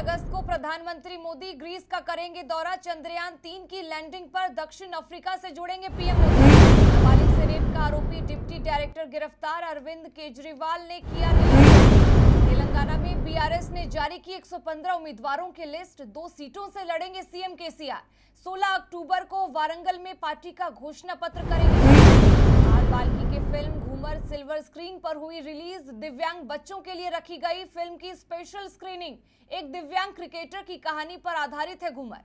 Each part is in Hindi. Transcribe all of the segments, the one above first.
अगस्त को प्रधानमंत्री मोदी ग्रीस का करेंगे दौरा। चंद्रयान-3 की लैंडिंग पर दक्षिण अफ्रीका से जुड़ेंगे पीएम मोदी। नाबालिग से रेप का आरोपी डिप्टी डायरेक्टर गिरफ्तार। अरविंद केजरीवाल ने किया निलंबन। तेलंगाना में बीआरएस ने जारी की 115 उम्मीदवारों की लिस्ट। 2 सीटों से लड़ेंगे सीएम केसीआर। 16 अक्टूबर को वारंगल में पार्टी का घोषणा पत्र करेंगे। बाल्की की फिल्म घूमर सिल्वर स्क्रीन पर हुई रिलीज। दिव्यांग बच्चों के लिए रखी गई फिल्म की स्पेशल स्क्रीनिंग। एक दिव्यांग क्रिकेटर की कहानी पर आधारित है घूमर।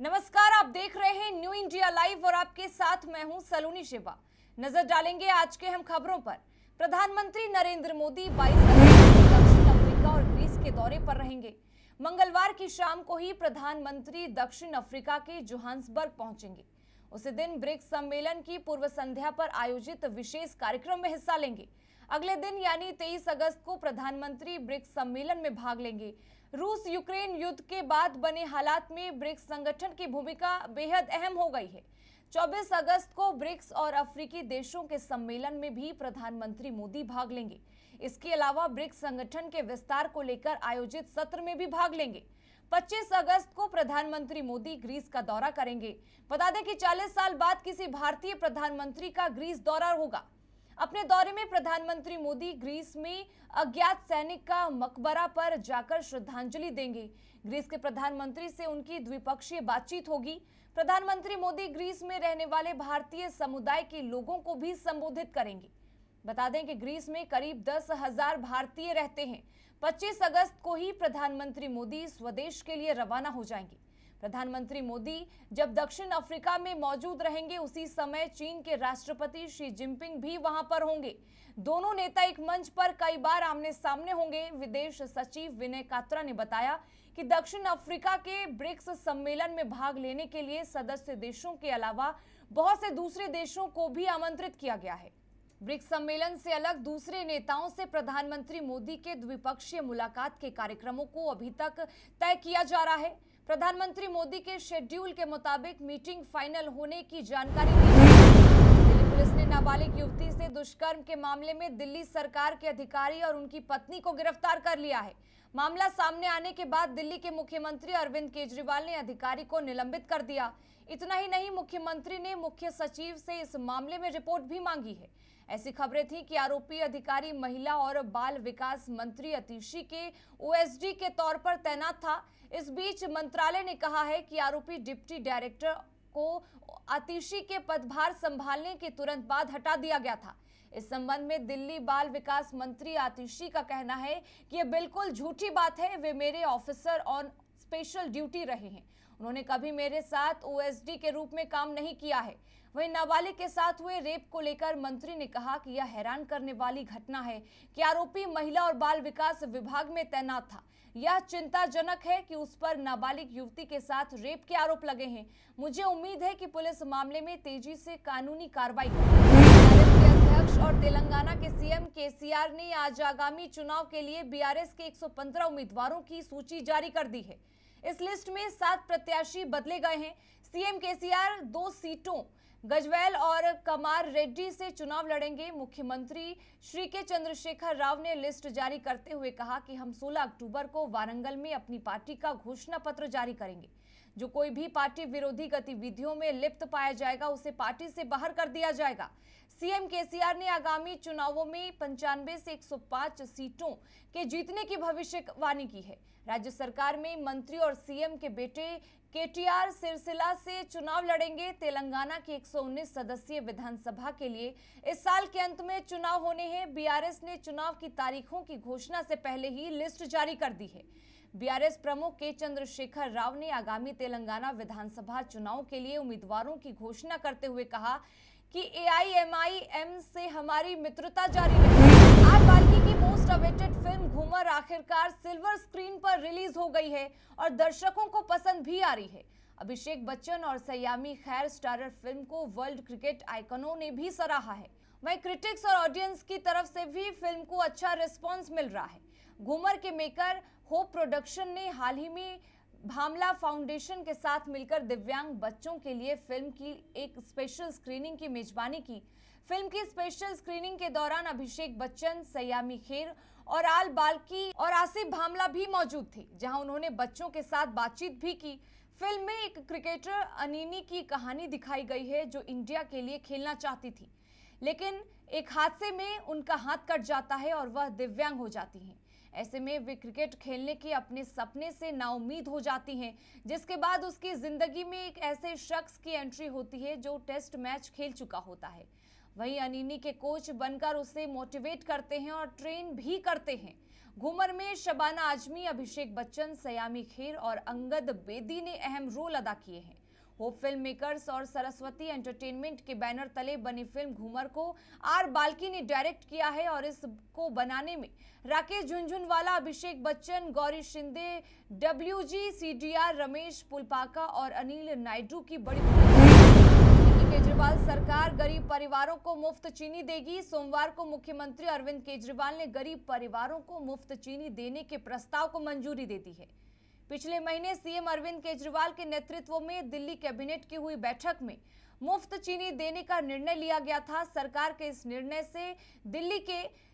नमस्कार, आप देख रहे हैं न्यू इंडिया लाइव और आपके साथ मैं हूं सलोनी शिवा। नजर डालेंगे आज के हम खबरों पर। प्रधानमंत्री नरेंद्र मोदी 22 अगस्त को दक्षिण अफ्रीका और ग्रीस के दौरे पर रहेंगे। मंगलवार की शाम को ही प्रधानमंत्री दक्षिण अफ्रीका के जोहान्सबर्ग पहुंचेंगे। उसी दिन ब्रिक्स सम्मेलन की पूर्व संध्या पर आयोजित विशेष कार्यक्रम में हिस्सा लेंगे। अगले दिन यानी 23 अगस्त को प्रधानमंत्री ब्रिक्स सम्मेलन में भाग लेंगे। रूस यूक्रेन युद्ध के बाद बने हालात में ब्रिक्स संगठन की भूमिका बेहद अहम हो गई है। 24 अगस्त को ब्रिक्स और अफ्रीकी देशों के सम्मेलन में भी प्रधानमंत्री मोदी भाग लेंगे। इसके अलावा ब्रिक्स संगठन के विस्तार को लेकर आयोजित सत्र में भी भाग लेंगे। 25 अगस्त को प्रधानमंत्री मोदी ग्रीस का दौरा करेंगे। बता दें कि 40 साल बाद किसी भारतीय प्रधानमंत्री का ग्रीस दौरा होगा। अपने दौरे में प्रधानमंत्री मोदी ग्रीस में अज्ञात सैनिक का मकबरा पर जाकर श्रद्धांजलि देंगे। ग्रीस के प्रधानमंत्री से उनकी द्विपक्षीय बातचीत होगी। प्रधानमंत्री मोदी ग्रीस में रहने वाले भारतीय समुदाय के लोगों को भी संबोधित करेंगे। बता दें कि ग्रीस में करीब 10,000 भारतीय रहते हैं। 25 अगस्त को ही प्रधानमंत्री मोदी स्वदेश के लिए रवाना हो जाएंगे। प्रधानमंत्री मोदी जब दक्षिण अफ्रीका में मौजूद रहेंगे, उसी समय चीन के राष्ट्रपति शी जिनपिंग भी वहां पर होंगे। दोनों नेता एक मंच पर कई बार आमने सामने होंगे। विदेश सचिव विनय कात्रा ने बताया कि दक्षिण अफ्रीका के ब्रिक्स सम्मेलन में भाग लेने के लिए सदस्य देशों के अलावा बहुत से दूसरे देशों को भी आमंत्रित किया गया है। ब्रिक्स सम्मेलन से अलग दूसरे नेताओं से प्रधानमंत्री मोदी के द्विपक्षीय मुलाकात के कार्यक्रमों को अभी तक तय किया जा रहा है। प्रधानमंत्री मोदी के शेड्यूल के मुताबिक मीटिंग फाइनल होने की जानकारी दी गई। दिल्ली पुलिस ने नाबालिग युवती से दुष्कर्म के मामले में दिल्ली सरकार के अधिकारी और उनकी पत्नी को गिरफ्तार कर लिया है। मामला सामने आने के बाद दिल्ली के मुख्यमंत्री अरविंद केजरीवाल ने अधिकारी को निलंबित कर दिया। इतना ही नहीं, मुख्यमंत्री ने मुख्य सचिव से इस मामले में रिपोर्ट भी मांगी है। ऐसी खबरें थी कि आरोपी अधिकारी महिला और बाल विकास मंत्री अतिशी के ओएसडी के तौर पर तैनात था। इस बीच मंत्रालय ने कहा है कि आरोपी डिप्टी डायरेक्टर को अतिशी के पदभार संभालने के तुरंत बाद हटा दिया गया था। इस संबंध में दिल्ली बाल विकास मंत्री आतिशी का कहना है कि यह बिल्कुल झूठी बात है। वे मेरे ऑफिसर ऑन स्पेशल ड्यूटी रहे हैं। उन्होंने कभी मेरे साथ ओएसडी के रूप में काम नहीं किया है। वहीं नाबालिग के साथ हुए रेप को लेकर मंत्री ने कहा कि यह हैरान करने वाली घटना है कि आरोपी महिला और बाल विकास विभाग में तैनात था। यह चिंताजनक है कि उस पर नाबालिग युवती के साथ रेप के आरोप लगे हैं। मुझे उम्मीद है कि पुलिस मामले में तेजी से कानूनी कार्रवाई करेगी। बीआरएस के अध्यक्ष और तेलंगाना के सीएम केसीआर ने आज आगामी चुनाव के लिए बीआरएस के 115 उम्मीदवारों की सूची जारी कर दी है। इस लिस्ट में 7 प्रत्याशी बदले गए हैं। सीएम केसीआर 2 सीटों गजवेल और कमार रेड्डी से चुनाव लड़ेंगे। मुख्यमंत्री श्री के चंद्रशेखर राव ने लिस्ट जारी करते हुए कहा कि हम 16 अक्टूबर को वारंगल में अपनी पार्टी का घोषणा पत्र जारी करेंगे। जो कोई भी पार्टी विरोधी गतिविधियों में लिप्त पाया जाएगा, उसे पार्टी से बाहर कर दिया जाएगा। सीएम केसीआर ने आगामी चुनावों में 95 से 105 सीटों के जीतने की भविष्यवाणी की है। राज्य सरकार में मंत्री और सीएम के बेटे केटीआर सिरसिला से चुनाव लड़ेंगे। तेलंगाना की 119 सदस्यीय विधानसभा के लिए इस साल के अंत में चुनाव होने हैं। बीआरएस ने चुनाव की तारीखों की घोषणा से पहले ही लिस्ट जारी कर दी है। बीआरएस प्रमुख के चंद्रशेखर राव ने आगामी तेलंगाना विधानसभा चुनाव के लिए उम्मीदवारों की घोषणा करते हुए कहा कि एआईएमआईएम से हमारी मित्रता जारी रहेगी। आज बाल्की की मोस्ट अवेटेड फिल्म घूमर आखिरकार सिल्वर स्क्रीन पर रिलीज हो गई है और दर्शकों को पसंद भी आ रही है। अभिषेक बच्चन और सयामी खैर स्टारर फिल्म को वर्ल्ड क्रिकेट आइकनों ने भी सराहा है। वहीं क्रिटिक्स और ऑडियंस की तरफ से भी फिल्म को अच्छा रिस्पॉन्स मिल रहा है। घूमर के मेकर होप प्रोडक्शन ने हाल ही में भामला फाउंडेशन के साथ मिलकर दिव्यांग बच्चों के लिए फिल्म की एक स्पेशल स्क्रीनिंग की मेजबानी की। फिल्म की स्पेशल स्क्रीनिंग के दौरान अभिषेक बच्चन, सयामी खेर और आल बाल्की और आसिफ भामला भी मौजूद थे, जहां उन्होंने बच्चों के साथ बातचीत भी की। फिल्म में एक क्रिकेटर अनीनी की कहानी दिखाई गई है जो इंडिया के लिए खेलना चाहती थी, लेकिन एक हादसे में उनका हाथ कट जाता है और वह दिव्यांग हो जाती हैं। ऐसे में वे क्रिकेट खेलने के अपने सपने से नाउम्मीद हो जाती हैं, जिसके बाद उसकी जिंदगी में एक ऐसे शख्स की एंट्री होती है जो टेस्ट मैच खेल चुका होता है। वहीं अनीनी के कोच बनकर उसे मोटिवेट करते हैं और ट्रेन भी करते हैं। घूमर में शबाना आजमी, अभिषेक बच्चन, सयामी खेर और अंगद बेदी ने अहम रोल अदा किए हैं। होप फिल्म मेकर्स और सरस्वती एंटरटेनमेंट के बैनर तले बनी फिल्म घूमर को आर बाल्की ने डायरेक्ट किया है और इसको बनाने में राकेश झुनझुनवाला, अभिषेक बच्चन, गौरी शिंदे, डब्ल्यूजी, सीडीआर, रमेश पुलपाका और अनिल नायडू की बड़ी केजरीवाल सरकार गरीब परिवारों को मुफ्त चीनी देगी। सोमवार को मुख्यमंत्री अरविंद केजरीवाल ने गरीब परिवारों को मुफ्त चीनी देने के प्रस्ताव को मंजूरी दे दी है। पिछले महीने सीएम अरविंद केजरीवाल के नेतृत्व में दिल्ली कैबिनेट की हुई बैठक में मुफ्त चीनी देने का निर्णय लिया गया था। सरकार के इस निर्णय से दिल्ली के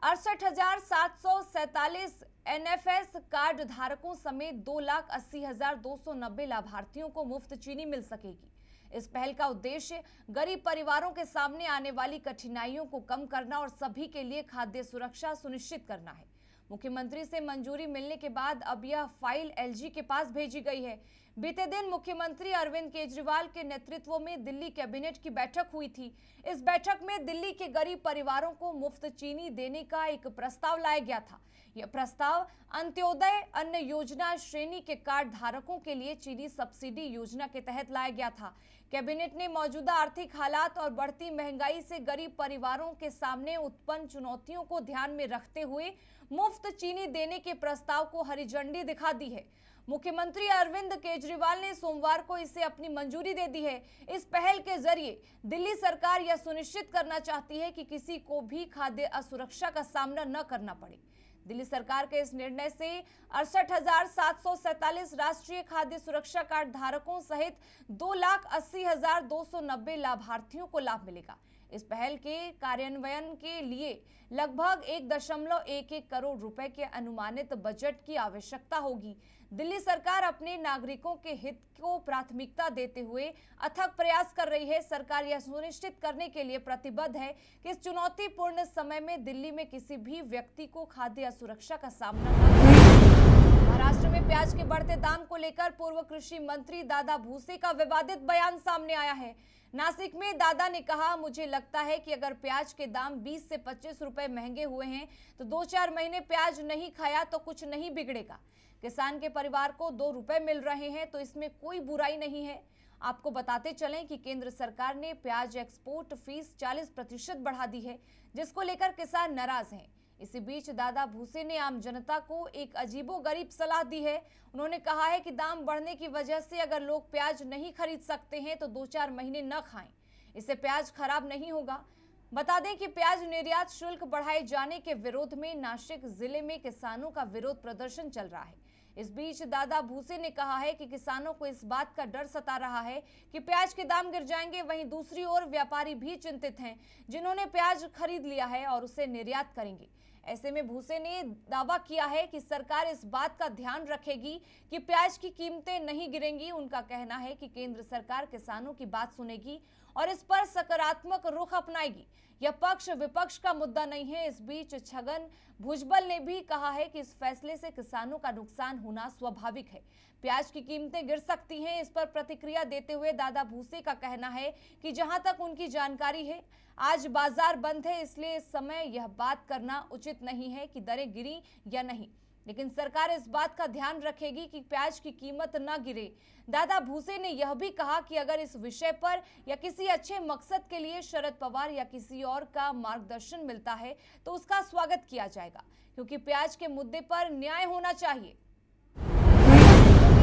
68,747 एनएफएस कार्ड धारकों समेत 2,80,290 लाभार्थियों को मुफ्त चीनी मिल सकेगी। इस पहल का उद्देश्य गरीब परिवारों के सामने आने वाली कठिनाइयों को कम करना और सभी के लिए खाद्य सुरक्षा सुनिश्चित करना है। मुख्यमंत्री से मंजूरी मिलने के बाद अब यह फाइल एलजी के पास भेजी गई है। बीते दिन मुख्यमंत्री अरविंद केजरीवाल के नेतृत्व में दिल्ली कैबिनेट की बैठक हुई थी। इस बैठक में दिल्ली के गरीब परिवारों को मुफ्त चीनी देने का एक प्रस्ताव लाया गया था। यह प्रस्ताव अंत्योदय अन्न योजना श्रेणी के कार्ड धारकों के लिए चीनी सब्सिडी योजना के तहत लाया गया था। कैबिनेट ने मौजूदा आर्थिक हालात और बढ़ती महंगाई से गरीब परिवारों के सामने उत्पन्न चुनौतियों को ध्यान में रखते हुए मुफ्त चीनी देने के प्रस्ताव को हरी झंडी दिखा दी है। मुख्यमंत्री अरविंद केजरीवाल ने सोमवार को इसे अपनी मंजूरी दे दी है। इस पहल के जरिए दिल्ली सरकार यह सुनिश्चित करना चाहती है कि किसी को भी खाद्य असुरक्षा का सामना न करना पड़े। दिल्ली सरकार के इस निर्णय से 68,747 राष्ट्रीय खाद्य सुरक्षा कार्ड धारकों सहित 2,80,290 लाभार्थियों को लाभ मिलेगा। इस पहल के कार्यान्वयन के लिए लगभग 1.11 करोड़ रुपए के अनुमानित बजट की आवश्यकता होगी। दिल्ली सरकार अपने नागरिकों के हित को प्राथमिकता देते हुए अथक प्रयास कर रही है। सरकार यह सुनिश्चित करने के लिए प्रतिबद्ध है कि इस चुनौतीपूर्ण समय में दिल्ली में किसी भी व्यक्ति को खाद्य असुरक्षा का सामना न करना। महाराष्ट्र में प्याज के बढ़ते दाम को लेकर पूर्व कृषि मंत्री दादा भूसे का विवादित बयान सामने आया है। नासिक में दादा ने कहा, मुझे लगता है कि अगर प्याज के दाम 20 से 25 रुपए महंगे हुए हैं तो 2-4 महीने प्याज नहीं खाया तो कुछ नहीं बिगड़ेगा। किसान के परिवार को 2 रुपए मिल रहे हैं तो इसमें कोई बुराई नहीं है। आपको बताते चलें कि केंद्र सरकार ने प्याज एक्सपोर्ट फीस 40% बढ़ा दी है, जिसको लेकर किसान नाराज हैं। इसी बीच दादा भूसे ने आम जनता को एक अजीबोगरीब सलाह दी है। उन्होंने कहा है कि दाम बढ़ने की वजह से अगर लोग प्याज नहीं खरीद सकते हैं तो 2-4 महीने न खाएं, इससे प्याज खराब नहीं होगा। बता दें कि प्याज निर्यात शुल्क बढ़ाए जाने के विरोध में नासिक जिले में किसानों का विरोध प्रदर्शन चल रहा है। इस बीच दादा भूसे ने कहा है कि किसानों को इस बात का डर सता रहा है कि प्याज के दाम गिर जाएंगे। वहीं दूसरी ओर व्यापारी भी चिंतित हैं, जिन्होंने प्याज खरीद लिया है और उसे निर्यात करेंगे। ऐसे में भूसे ने दावा किया है कि सरकार इस बात का ध्यान रखेगी कि प्याज की कीमतें नहीं गिरेंगी। उनका कहना है कि केंद्र सरकार किसानों की बात सुनेगी और इस पर सकारात्मक रुख अपनाएगी। यह पक्ष विपक्ष का मुद्दा नहीं है। इस बीच छगन भुजबल ने भी कहा है कि इस फैसले से किसानों का नुकसान होना स्वाभाविक है। प्याज की कीमतें गिर सकती हैं। इस पर प्रतिक्रिया देते हुए दादा भूसे का कहना है कि जहां तक उनकी जानकारी है, आज बाजार बंद है, इसलिए इस समय यह बात करना उचित नहीं है कि दरें गिरी या नहीं, लेकिन सरकार इस बात का ध्यान रखेगी कि प्याज की कीमत न गिरे। दादा भूसे ने यह भी कहा कि अगर इस विषय पर या किसी अच्छे मकसद के लिए शरद पवार या किसी और का मार्गदर्शन मिलता है तो उसका स्वागत किया जाएगा, क्योंकि प्याज के मुद्दे पर न्याय होना चाहिए।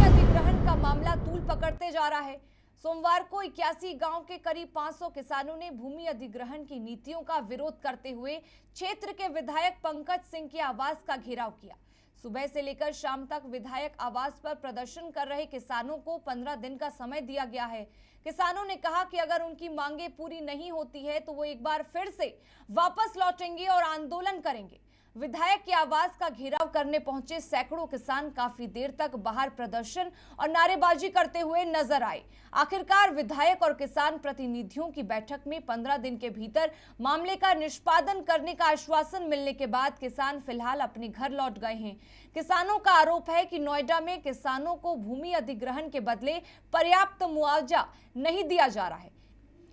अधिग्रहण का मामला तूल पकड़ते जा रहा है। सोमवार को 81 गांव के करीब 500 किसानों ने भूमि अधिग्रहण की नीतियों का विरोध करते हुए क्षेत्र के विधायक पंकज सिंह के आवास का घेराव किया। सुबह से लेकर शाम तक विधायक आवास पर प्रदर्शन कर रहे किसानों को 15 दिन का समय दिया गया है। किसानों ने कहा कि अगर उनकी मांगे पूरी नहीं होती है तो वो एक बार फिर से वापस लौटेंगे और आंदोलन करेंगे। विधायक के आवास का घेराव करने पहुंचे सैकड़ों किसान काफी देर तक बाहर प्रदर्शन और नारेबाजी करते हुए नजर आए। आखिरकार विधायक और किसान प्रतिनिधियों की बैठक में 15 दिन के भीतर मामले का निष्पादन करने का आश्वासन मिलने के बाद किसान फिलहाल अपने घर लौट गए हैं। किसानों का आरोप है कि नोएडा में किसानों को भूमि अधिग्रहण के बदले पर्याप्त मुआवजा नहीं दिया जा रहा है।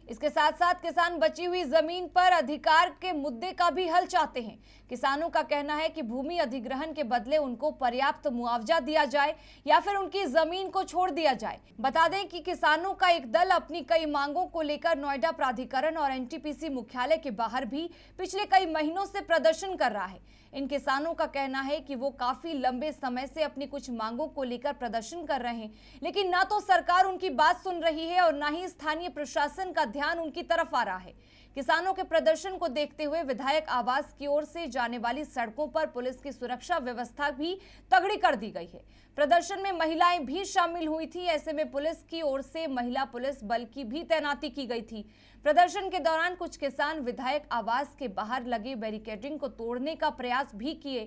इसके साथ साथ किसान बची हुई जमीन पर अधिकार के मुद्दे का भी हल चाहते हैं। किसानों का कहना है कि भूमि अधिग्रहण के बदले उनको पर्याप्त मुआवजा दिया जाए या फिर उनकी जमीन को छोड़ दिया जाए। बता दें कि किसानों का एक दल अपनी कई मांगों को लेकर नोएडा प्राधिकरण और एनटीपीसी मुख्यालय के बाहर भी पिछले कई महीनों से प्रदर्शन कर रहा है। इन किसानों का कहना है कि वो काफी लंबे समय से अपनी कुछ मांगों को लेकर प्रदर्शन कर रहे हैं, लेकिन ना तो सरकार उनकी बात सुन रही है और ना ही स्थानीय प्रशासन का ध्यान उनकी तरफ आ रहा है। किसानों के प्रदर्शन को देखते हुए विधायक आवास की ओर से जाने वाली सड़कों पर पुलिस की सुरक्षा व्यवस्था भी तगड़ी कर दी गई है। प्रदर्शन में महिलाएं भी शामिल हुई थी। ऐसे में पुलिस की ओर से महिला पुलिस बल की भी तैनाती की गई थी। प्रदर्शन के दौरान कुछ किसान विधायक आवास के बाहर लगे बैरिकेडिंग को तोड़ने का प्रयास भी किए।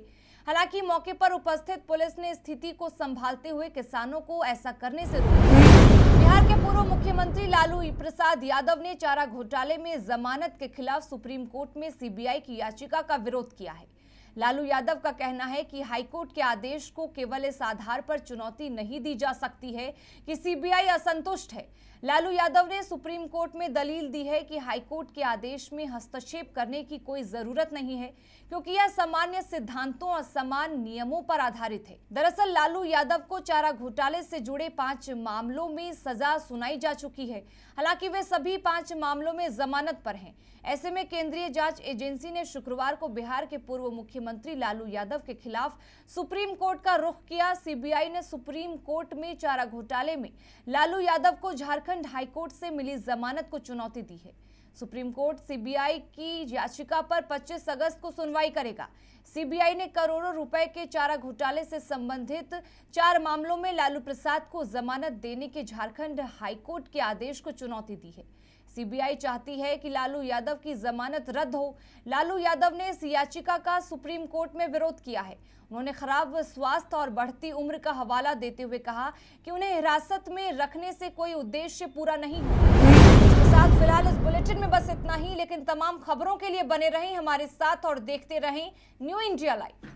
हालांकि मौके पर उपस्थित पुलिस ने स्थिति को संभालते हुए किसानों को ऐसा करने से रोका। बिहार के पूर्व मुख्यमंत्री लालू प्रसाद यादव ने चारा घोटाले में जमानत के खिलाफ सुप्रीम कोर्ट में सीबीआई की याचिका का विरोध किया है। लालू यादव का कहना है कि हाईकोर्ट के आदेश को केवल इस आधार पर चुनौती नहीं दी जा सकती है कि सीबीआई असंतुष्ट है। लालू यादव ने सुप्रीम कोर्ट में दलील दी है कि हाईकोर्ट के आदेश में हस्तक्षेप करने की कोई जरूरत नहीं है, क्योंकि यह सामान्य सिद्धांतों और समान नियमों पर आधारित है। दरअसल लालू यादव को चारा घोटाले से जुड़े 5 मामलों में सजा सुनाई जा चुकी है। हालांकि वे सभी 5 मामलों में जमानत पर हैं। ऐसे में केंद्रीय जांच एजेंसी ने शुक्रवार को बिहार के पूर्व मुख्यमंत्री लालू यादव के खिलाफ सुप्रीम कोर्ट का रुख किया। सीबीआई ने सुप्रीम कोर्ट में चारा घोटाले में लालू यादव को झारखंड हाईकोर्ट से मिली जमानत को चुनौती दी है। सुप्रीम कोर्ट सीबीआई की याचिका पर 25 अगस्त को सुनवाई करेगा। सीबीआई ने करोड़ों रुपए के चारा घोटाले से संबंधित 4 मामलों में लालू प्रसाद को जमानत देने के झारखंड हाईकोर्ट के आदेश को चुनौती दी है। सीबीआई चाहती है कि लालू यादव की जमानत रद्द हो। लालू यादव ने इस याचिका का सुप्रीम कोर्ट में विरोध किया है। उन्होंने खराब स्वास्थ्य और बढ़ती उम्र का हवाला देते हुए कहा कि उन्हें हिरासत में रखने से कोई उद्देश्य पूरा नहीं होगा। इसके साथ फिलहाल इस बुलेटिन में बस इतना ही, लेकिन तमाम खबरों के लिए बने रहें हमारे साथ और देखते रहें न्यू इंडिया लाइव।